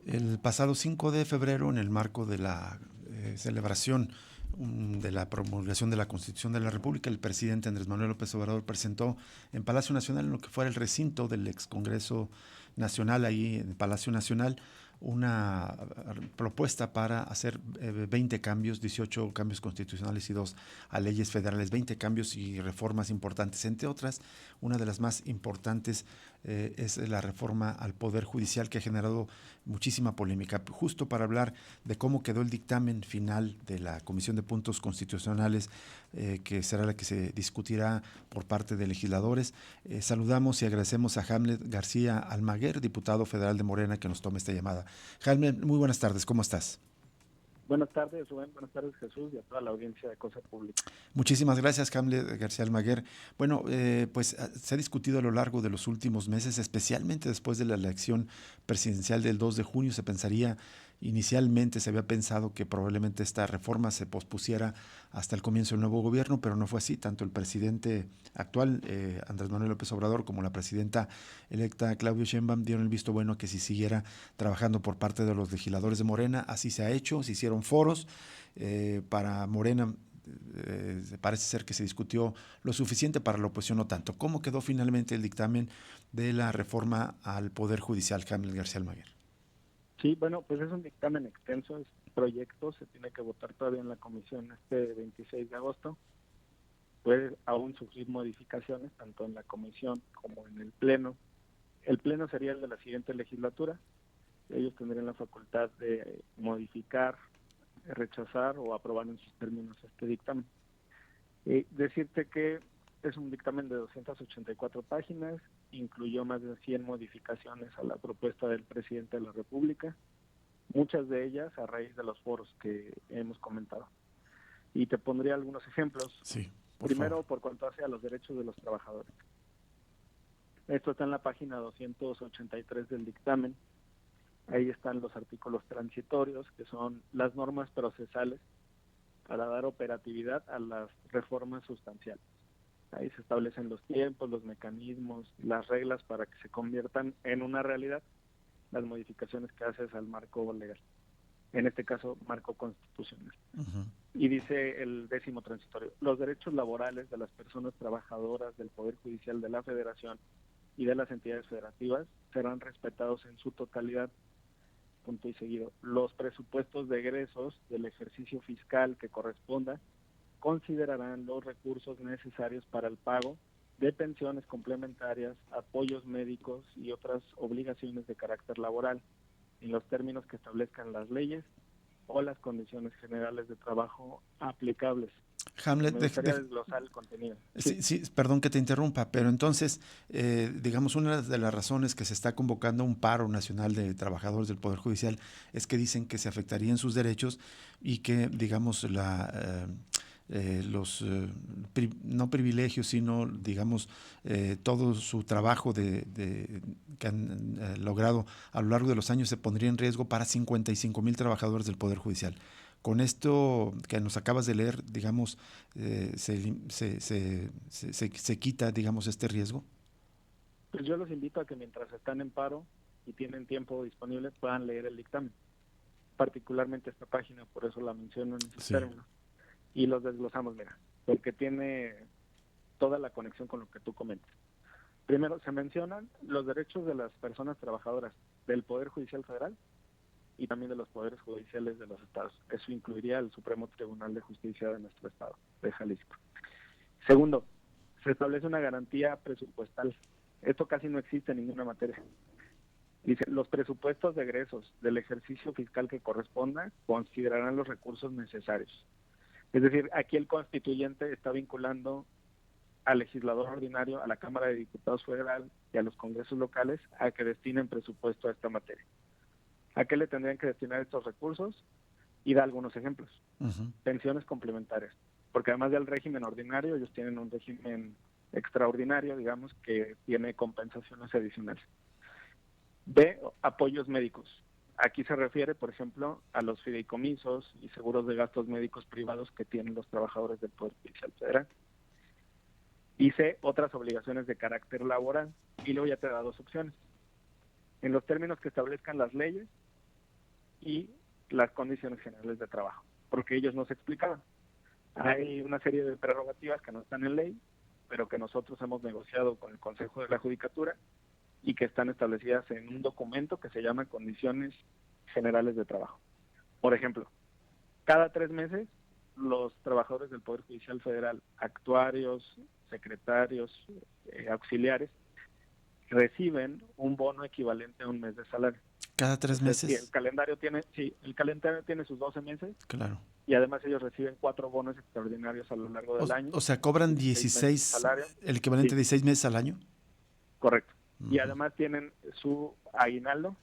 El pasado 5 de febrero, en el marco de la celebración de la promulgación de la Constitución de la República, el presidente Andrés Manuel López Obrador presentó en Palacio Nacional, en lo que fuera el recinto del ex Congreso Nacional, ahí en Palacio Nacional, una propuesta para hacer 20 cambios, 18 cambios constitucionales y 2 a leyes federales, 20 cambios y reformas importantes. Entre otras, una de las más importantes es la reforma al Poder Judicial, que ha generado muchísima polémica. Justo para hablar de cómo quedó el dictamen final de la Comisión de Puntos Constitucionales, que será la que se discutirá por parte de legisladores, saludamos y agradecemos a Hamlet García Almaguer, diputado federal de Morena, que nos tome esta llamada. Hamlet, muy buenas tardes, ¿cómo estás? Buenas tardes, Rubén. Buenas tardes, Jesús, y a toda la audiencia de Cosa Pública. Muchísimas gracias, Hamlet García Almaguer. Bueno, pues se ha discutido a lo largo de los últimos meses, especialmente después de la elección presidencial del 2 de junio. Inicialmente se había pensado que probablemente esta reforma se pospusiera hasta el comienzo del nuevo gobierno, pero no fue así. Tanto el presidente actual, Andrés Manuel López Obrador, como la presidenta electa, Claudia Sheinbaum, dieron el visto bueno a que se siguiera trabajando por parte de los legisladores de Morena. Así se ha hecho, se hicieron foros para Morena. Parece ser que se discutió lo suficiente, para la oposición no tanto. ¿Cómo quedó finalmente el dictamen de la reforma al Poder Judicial, Hamlet García Almaguer? Sí, bueno, pues es un dictamen extenso, es proyecto, se tiene que votar todavía en la comisión este 26 de agosto. Puede aún sufrir modificaciones, tanto en la comisión como en el pleno. El pleno sería el de la siguiente legislatura. Ellos tendrían la facultad de modificar, rechazar o aprobar en sus términos este dictamen. Decirte que es un dictamen de 284 páginas, incluyó más de 100 modificaciones a la propuesta del presidente de la República, muchas de ellas a raíz de los foros que hemos comentado. Y te pondría algunos ejemplos. Sí, por favor. Primero, por cuanto hace a los derechos de los trabajadores. Esto está en la página 283 del dictamen. Ahí están los artículos transitorios, que son las normas procesales para dar operatividad a las reformas sustanciales. Ahí se establecen los tiempos, los mecanismos, las reglas para que se conviertan en una realidad las modificaciones que haces al marco legal, en este caso marco constitucional. Uh-huh. Y dice el 10º transitorio: los derechos laborales de las personas trabajadoras del Poder Judicial de la Federación y de las entidades federativas serán respetados en su totalidad. Punto y seguido. Los presupuestos de egresos del ejercicio fiscal que corresponda considerarán los recursos necesarios para el pago de pensiones complementarias, apoyos médicos y otras obligaciones de carácter laboral en los términos que establezcan las leyes o las condiciones generales de trabajo aplicables. Hamlet, Me gustaría desglosar el contenido. Sí. sí, sí, perdón que te interrumpa, pero entonces, digamos, una de las razones que se está convocando un paro nacional de trabajadores del Poder Judicial es que dicen que se afectarían sus derechos y que, digamos, los no privilegios, sino, digamos, todo su trabajo que han logrado a lo largo de los años se pondría en riesgo para 55,000 trabajadores del Poder Judicial. Con esto que nos acabas de leer, digamos, se quita, digamos, este riesgo. Pues yo los invito a que mientras están en paro y tienen tiempo disponible puedan leer el dictamen, particularmente esta página, por eso la menciono en esos Sí. términos. Y los desglosamos, mira, porque tiene toda la conexión con lo que tú comentas. Primero, se mencionan los derechos de las personas trabajadoras del Poder Judicial Federal y también de los poderes judiciales de los estados. Eso incluiría el Supremo Tribunal de Justicia de nuestro estado, de Jalisco. Segundo, se establece una garantía presupuestal. Esto casi no existe en ninguna materia. Dice, los presupuestos de egresos del ejercicio fiscal que corresponda considerarán los recursos necesarios. Es decir, aquí el constituyente está vinculando al legislador ordinario, a la Cámara de Diputados Federal y a los congresos locales a que destinen presupuesto a esta materia. ¿A qué le tendrían que destinar estos recursos? Y da algunos ejemplos. Uh-huh. Pensiones complementarias, porque además del régimen ordinario, ellos tienen un régimen extraordinario, digamos, que tiene compensaciones adicionales. B, apoyos médicos. Aquí se refiere, por ejemplo, a los fideicomisos y seguros de gastos médicos privados que tienen los trabajadores del Poder Judicial Federal. Y C, otras obligaciones de carácter laboral. Y luego ya te da dos opciones. En los términos que establezcan las leyes y las condiciones generales de trabajo, porque ellos nos explicaban. Hay una serie de prerrogativas que no están en ley, pero que nosotros hemos negociado con el Consejo de la Judicatura y que están establecidas en un documento que se llama Condiciones Generales de Trabajo. Por ejemplo, cada 3 meses los trabajadores del Poder Judicial Federal, actuarios, secretarios, auxiliares, reciben un bono equivalente a un mes de salario. ¿Cada 3 meses? El calendario tiene sus 12 meses. Claro. Y además ellos reciben 4 bonos extraordinarios a lo largo del año. O sea, cobran 16, el equivalente a sí, 16 meses al año. Correcto. Y además tienen su aguinaldo.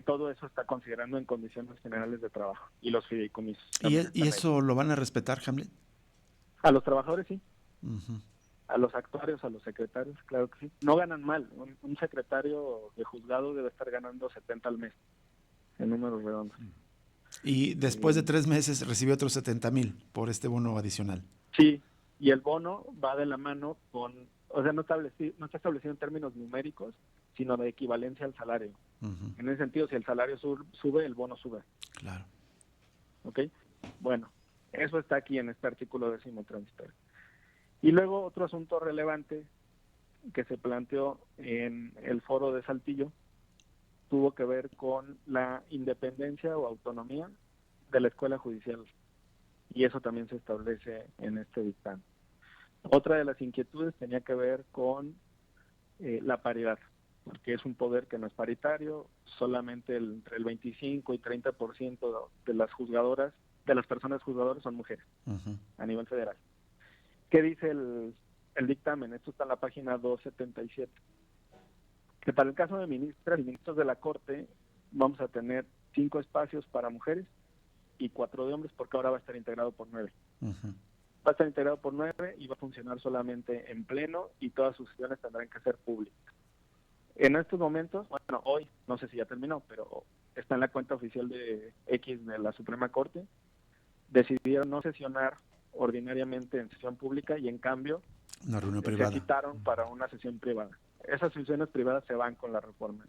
Todo eso está considerando en condiciones generales de trabajo. Y los fideicomisos. ¿Y eso lo van a respetar, Hamlet? A los trabajadores sí. Uh-huh. A los actuarios, a los secretarios, claro que sí. No ganan mal. Un secretario de juzgado debe estar ganando 70 al mes, en números redondos. Y después de 3 meses recibe otros 70,000 por este bono adicional. Sí, y el bono va de la mano con, o sea, no está establecido en términos numéricos, sino de equivalencia al salario. Uh-huh. En ese sentido, si el salario sube, el bono sube. Claro. ¿Ok? Bueno, eso está aquí en este artículo 10º transitorio. Y luego otro asunto relevante que se planteó en el foro de Saltillo tuvo que ver con la independencia o autonomía de la escuela judicial. Y eso también se establece en este dictamen. Otra de las inquietudes tenía que ver con la paridad, porque es un poder que no es paritario, solamente entre el 25 y 30% de las juzgadoras, de las personas juzgadoras son mujeres, uh-huh, a nivel federal. ¿Qué dice el dictamen? Esto está en la página 277. Que para el caso de ministras y ministros de la Corte vamos a tener 5 espacios para mujeres y 4 de hombres, porque ahora va a estar integrado por 9. Uh-huh. Va a estar integrado por 9 y va a funcionar solamente en pleno y todas sus sesiones tendrán que ser públicas. En estos momentos, bueno, hoy, no sé si ya terminó, pero está en la cuenta oficial de X de la Suprema Corte, decidieron no sesionar ordinariamente en sesión pública y en cambio una reunión privada. Se citaron para una sesión privada. Esas sesiones privadas se van con la reforma.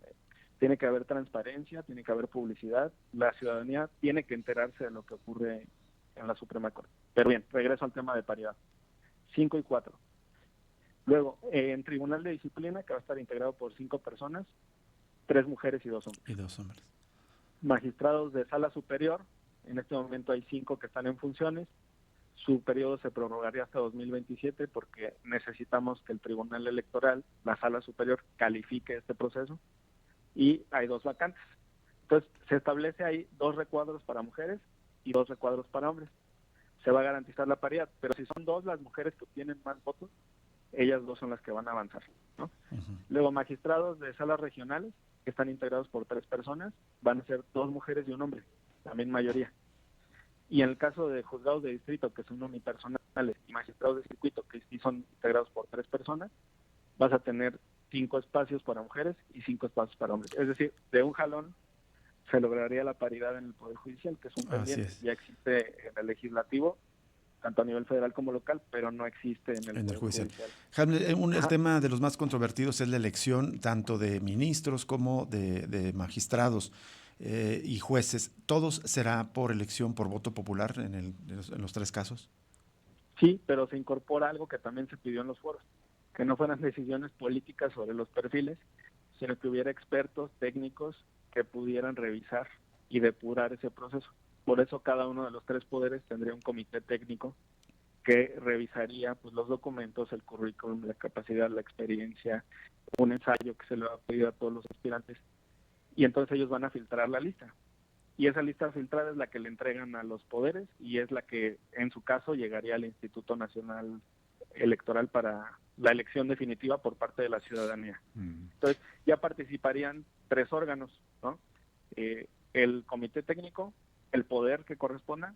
Tiene que haber transparencia, tiene que haber publicidad, la ciudadanía tiene que enterarse de lo que ocurre en la Suprema Corte. Pero bien, regreso al tema de paridad. 5 y 4. Luego, en Tribunal de Disciplina, que va a estar integrado por 5 personas, 3 mujeres y 2 hombres. Y 2 hombres. Magistrados de Sala Superior, en este momento hay 5 que están en funciones. Su periodo se prorrogaría hasta 2027 porque necesitamos que el Tribunal Electoral, la Sala Superior, califique este proceso y hay 2 vacantes. Entonces, se establece ahí 2 recuadros para mujeres y 2 recuadros para hombres. Se va a garantizar la paridad, pero si son 2 las mujeres que obtienen más votos, ellas 2 son las que van a avanzar, ¿no? Uh-huh. Luego, magistrados de salas regionales, que están integrados por 3 personas, van a ser 2 mujeres y 1 hombre, también mayoría. Y en el caso de juzgados de distrito, que son unipersonales, y magistrados de circuito, que sí son integrados por 3 personas, vas a tener 5 espacios para mujeres y 5 espacios para hombres. Es decir, de un jalón se lograría la paridad en el Poder Judicial, que es un pendiente. Ya existe en el legislativo, tanto a nivel federal como local, pero no existe en el Poder Judicial. El tema de los más controvertidos es la elección tanto de ministros como de magistrados. Y jueces, ¿todos será por elección, por voto popular en los 3 casos? Sí, pero se incorpora algo que también se pidió en los foros, que no fueran decisiones políticas sobre los perfiles, sino que hubiera expertos técnicos que pudieran revisar y depurar ese proceso. Por eso cada uno de los 3 poderes tendría un comité técnico que revisaría pues los documentos, el currículum, la capacidad, la experiencia, un ensayo que se le va a pedir a todos los aspirantes. Y entonces ellos van a filtrar la lista. Y esa lista filtrada es la que le entregan a los poderes y es la que, en su caso, llegaría al Instituto Nacional Electoral para la elección definitiva por parte de la ciudadanía. Entonces, ya participarían 3 órganos, ¿no? El comité técnico, el poder que corresponda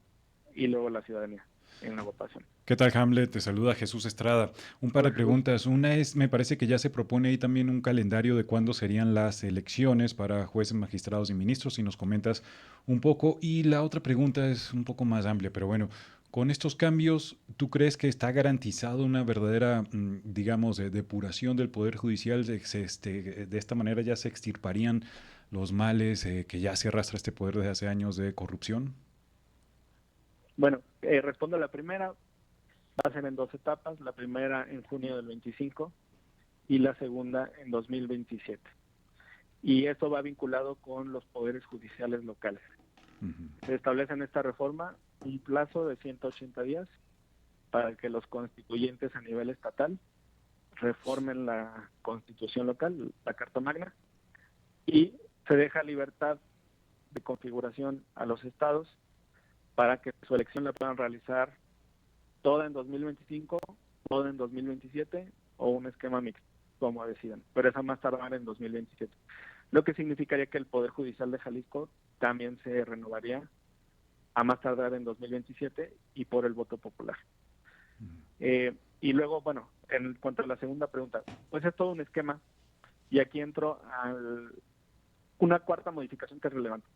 y luego la ciudadanía en la votación. ¿Qué tal, Hamlet? Te saluda Jesús Estrada. Un par de preguntas. Una es, me parece que ya se propone ahí también un calendario de cuándo serían las elecciones para jueces, magistrados y ministros, si nos comentas un poco. Y la otra pregunta es un poco más amplia, pero bueno, Con estos cambios, ¿tú crees que está garantizado una verdadera, digamos, depuración del Poder Judicial? De esta manera ya se extirparían los males que ya se arrastra este poder desde hace años de corrupción. Bueno, respondo a la primera, va a ser en 2 etapas, la primera en junio del 25 y la segunda en 2027. Y esto va vinculado con los poderes judiciales locales. Se establece en esta reforma un plazo de 180 días para que los constituyentes a nivel estatal reformen la constitución local, la Carta Magna, y se deja libertad de configuración a los estados para que su elección la puedan realizar toda en 2025, toda en 2027 o un esquema mixto, como decidan, pero esa más tardar en 2027. Lo que significaría que el Poder Judicial de Jalisco también se renovaría a más tardar en 2027 y por el voto popular. Y luego, bueno, en cuanto a la segunda pregunta, pues es todo un esquema y aquí entro a una cuarta modificación que es relevante.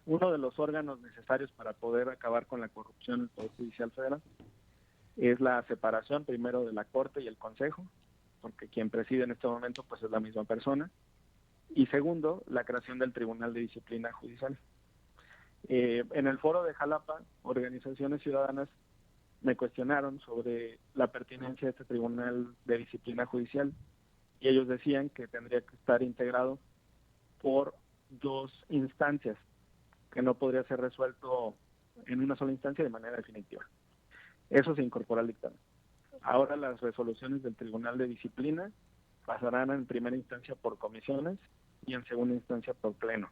Uno de los órganos necesarios para poder acabar con la corrupción en el Poder Judicial Federal es la separación primero de la Corte y el Consejo, porque quien preside en este momento pues es la misma persona, y segundo, la creación del Tribunal de Disciplina Judicial. En el foro de Jalapa, organizaciones ciudadanas me cuestionaron sobre la pertinencia de este Tribunal de Disciplina Judicial y ellos decían que tendría que estar integrado por 2 instancias, que no podría ser resuelto en una sola instancia de manera definitiva. Eso se incorpora al dictamen. Ahora las resoluciones del Tribunal de Disciplina pasarán en primera instancia por comisiones y en segunda instancia por pleno.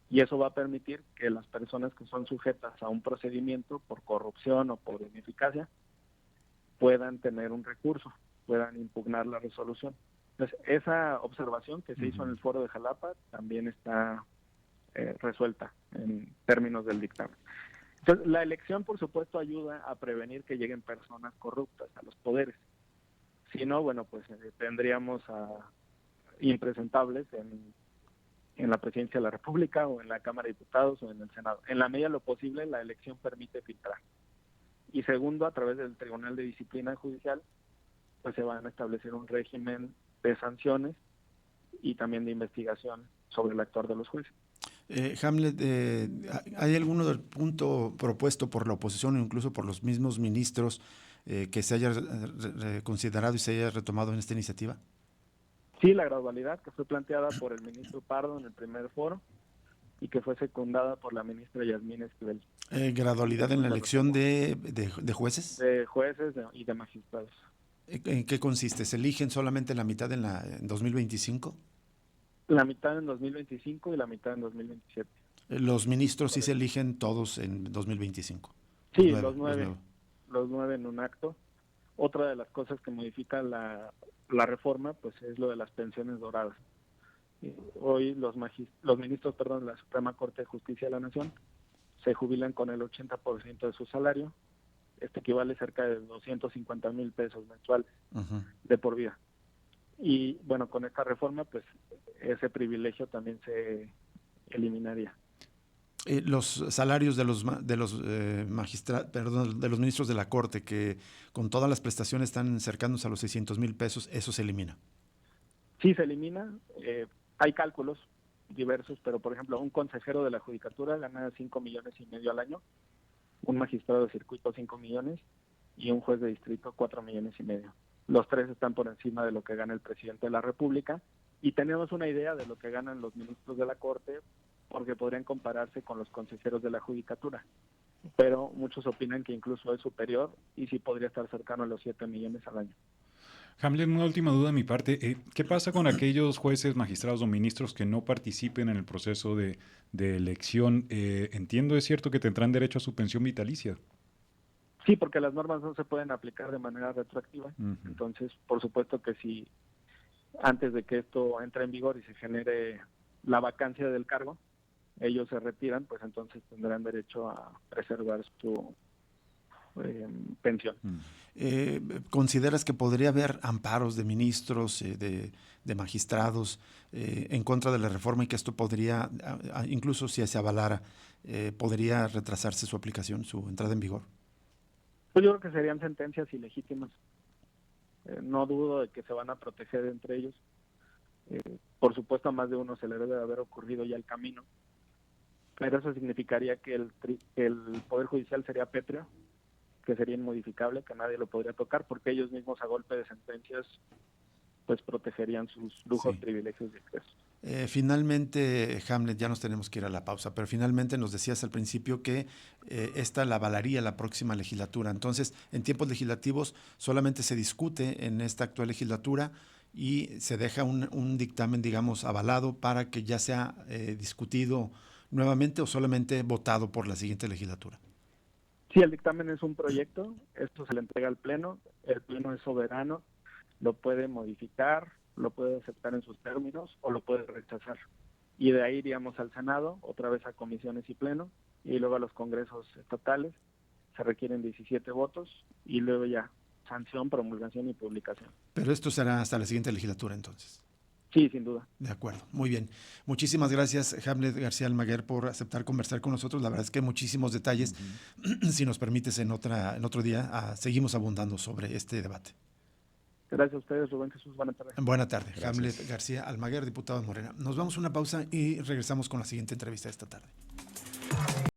Y eso va a permitir que las personas que son sujetas a un procedimiento por corrupción o por ineficacia puedan tener un recurso, puedan impugnar la resolución. Entonces, esa observación que se hizo en el foro de Jalapa también está resuelta en términos del dictamen. Entonces, la elección, por supuesto, ayuda a prevenir que lleguen personas corruptas a los poderes. Si no, bueno, pues tendríamos a impresentables en la presidencia de la República o en la Cámara de Diputados o en el Senado. En la medida de lo posible, la elección permite filtrar. Y segundo, a través del Tribunal de Disciplina Judicial, pues se van a establecer un régimen de sanciones y también de investigación sobre el actuar de los jueces. Hamlet, ¿hay algún punto propuesto por la oposición o incluso por los mismos ministros que se haya considerado y se haya retomado en esta iniciativa? Sí, la gradualidad que fue planteada por el ministro Pardo en el primer foro y que fue secundada por la ministra Yasmín Esquivel. ¿Gradualidad en la elección de jueces? De jueces y de magistrados. ¿En qué consiste? ¿Se eligen solamente la mitad en 2025? La mitad en 2025 y la mitad en 2027. Los ministros sí se eligen todos en 2025. Sí, los nueve en un acto. Otra de las cosas que modifica la reforma pues es lo de las pensiones doradas. Hoy los ministros de la Suprema Corte de Justicia de la Nación se jubilan con el 80% de su salario. Esto equivale a cerca de 250,000 pesos mensuales de por vida. Y bueno, con esta reforma pues ese privilegio también se eliminaría. Los salarios de los ministros de la Corte, que con todas las prestaciones están acercándose a los 600,000 pesos, ¿eso se elimina? Sí, se elimina. Hay cálculos diversos, pero por ejemplo, un consejero de la Judicatura gana 5,5 millones al año, un magistrado de circuito 5 millones y un juez de distrito 4,5 millones. Los tres están por encima de lo que gana el presidente de la República y tenemos una idea de lo que ganan los ministros de la Corte porque podrían compararse con los consejeros de la Judicatura, pero muchos opinan que incluso es superior y sí podría estar cercano a los 7 millones al año. Hamlet, una última duda de mi parte. ¿Qué pasa con aquellos jueces, magistrados o ministros que no participen en el proceso de elección? Entiendo, es cierto que tendrán derecho a su pensión vitalicia. Sí, porque las normas no se pueden aplicar de manera retroactiva. Entonces, por supuesto que si antes de que esto entre en vigor y se genere la vacancia del cargo, ellos se retiran, pues entonces tendrán derecho a preservar su pensión. ¿Consideras que podría haber amparos de ministros, de magistrados en contra de la reforma y que esto podría, incluso si se avalara, podría retrasarse su aplicación, su entrada en vigor? Pues yo creo que serían sentencias ilegítimas. No dudo de que se van a proteger entre ellos. Por supuesto, a más de uno se le debe de haber ocurrido ya el camino, pero eso significaría que el Poder Judicial sería pétreo, que sería inmodificable, que nadie lo podría tocar, porque ellos mismos a golpe de sentencias pues protegerían sus lujos, Sí. privilegios y excesos. Finalmente, Hamlet, ya nos tenemos que ir a la pausa, pero finalmente nos decías al principio que esta la avalaría la próxima legislatura. Entonces, en tiempos legislativos solamente se discute en esta actual legislatura y se deja un dictamen, digamos, avalado para que ya sea discutido nuevamente o solamente votado por la siguiente legislatura. Sí, el dictamen es un proyecto, esto se le entrega al Pleno, el Pleno es soberano, lo puede modificar, lo puede aceptar en sus términos o lo puede rechazar. Y de ahí iríamos al Senado, otra vez a comisiones y Pleno, y luego a los congresos estatales, se requieren 17 votos, y luego ya sanción, promulgación y publicación. Pero esto será hasta la siguiente legislatura entonces. Sí, sin duda. De acuerdo, muy bien. Muchísimas gracias, Hamlet García Almaguer, por aceptar conversar con nosotros. La verdad es que hay muchísimos detalles. Si nos permites, en otro día seguimos abundando sobre este debate. Gracias a ustedes, Rubén Jesús. Buenas tardes. Buena tarde. Gracias. Hamlet García Almaguer, diputado de Morena. Nos vamos a una pausa y regresamos con la siguiente entrevista de esta tarde.